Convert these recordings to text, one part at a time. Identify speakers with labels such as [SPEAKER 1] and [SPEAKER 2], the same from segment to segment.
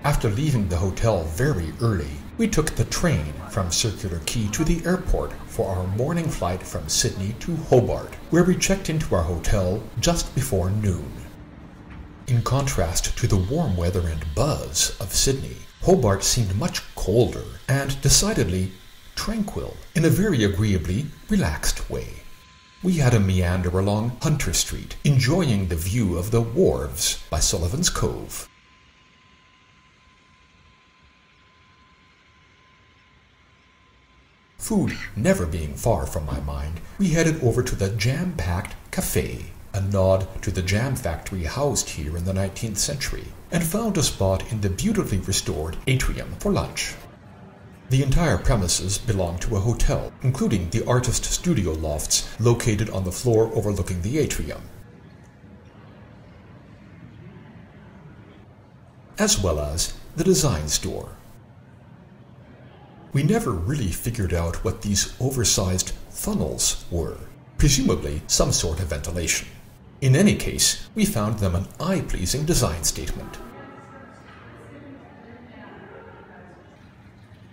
[SPEAKER 1] After leaving the hotel very early, we took the train from Circular Quay to the airport for our morning flight from Sydney to Hobart, where we checked into our hotel just before noon. In contrast to the warm weather and buzz of Sydney, Hobart seemed much colder and decidedly tranquil in a very agreeably relaxed way. We had a meander along Hunter Street, enjoying the view of the wharves by Sullivan's Cove. Food never being far from my mind, we headed over to the jam-packed cafe, a nod to the jam factory housed here in the 19th century, and found a spot in the beautifully restored atrium for lunch. The entire premises belonged to a hotel, including the artist studio lofts located on the floor overlooking the atrium, as well as the design store. We never really figured out what these oversized funnels were, presumably some sort of ventilation. In any case, we found them an eye-pleasing design statement.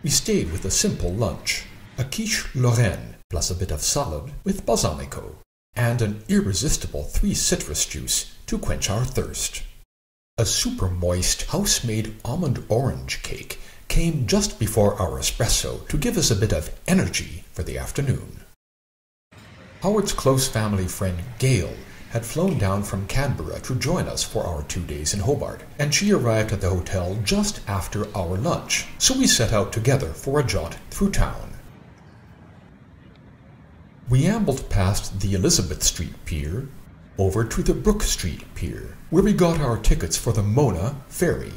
[SPEAKER 1] We stayed with a simple lunch, a quiche Lorraine plus a bit of salad with balsamico, and an irresistible 3 citrus juice to quench our thirst. A super moist house-made almond orange cake came just before our espresso to give us a bit of energy for the afternoon. Howard's close family friend Gail had flown down from Canberra to join us for our 2 days in Hobart, and she arrived at the hotel just after our lunch, so we set out together for a jaunt through town. We ambled past the Elizabeth Street Pier, over to the Brook Street Pier, where we got our tickets for the Mona Ferry.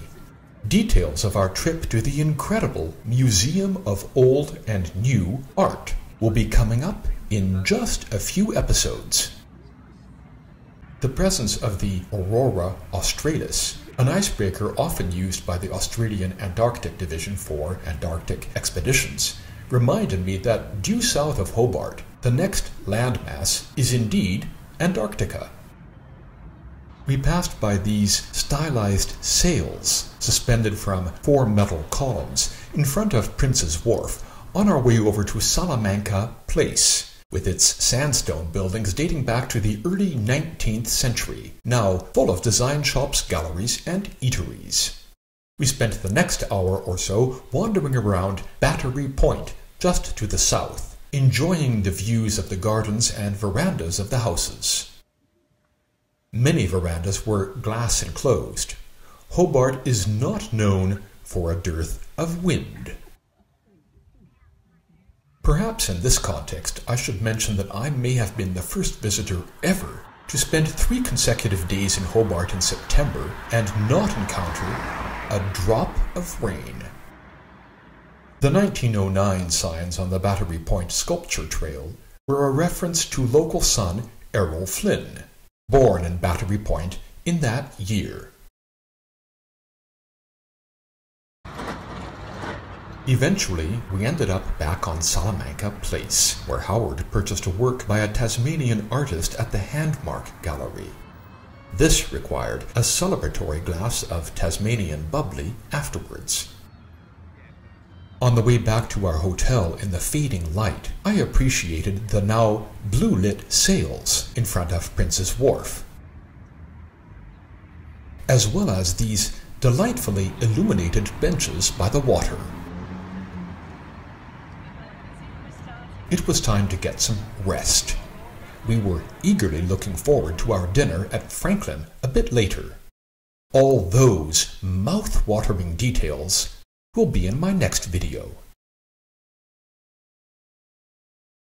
[SPEAKER 1] Details of our trip to the incredible Museum of Old and New Art will be coming up in just a few episodes. The presence of the Aurora Australis, an icebreaker often used by the Australian Antarctic Division for Antarctic expeditions, reminded me that due south of Hobart, the next landmass is indeed Antarctica. We passed by these stylized sails suspended from 4 metal columns in front of Prince's Wharf on our way over to Salamanca Place, with its sandstone buildings dating back to the early 19th century, now full of design shops, galleries, and eateries. We spent the next hour or so wandering around Battery Point, just to the south, enjoying the views of the gardens and verandas of the houses. Many verandas were glass enclosed. Hobart is not known for a dearth of wind. Perhaps in this context I should mention that I may have been the first visitor ever to spend 3 consecutive days in Hobart in September and not encounter a drop of rain. The 1909 signs on the Battery Point Sculpture Trail were a reference to local son Errol Flynn, born in Battery Point in that year. Eventually, we ended up back on Salamanca Place, where Howard purchased a work by a Tasmanian artist at the Handmark Gallery. This required a celebratory glass of Tasmanian bubbly afterwards. On the way back to our hotel in the fading light, I appreciated the now blue-lit sails in front of Prince's Wharf, as well as these delightfully illuminated benches by the water. It was time to get some rest. We were eagerly looking forward to our dinner at Franklin a bit later. All those mouth-watering details will be in my next video.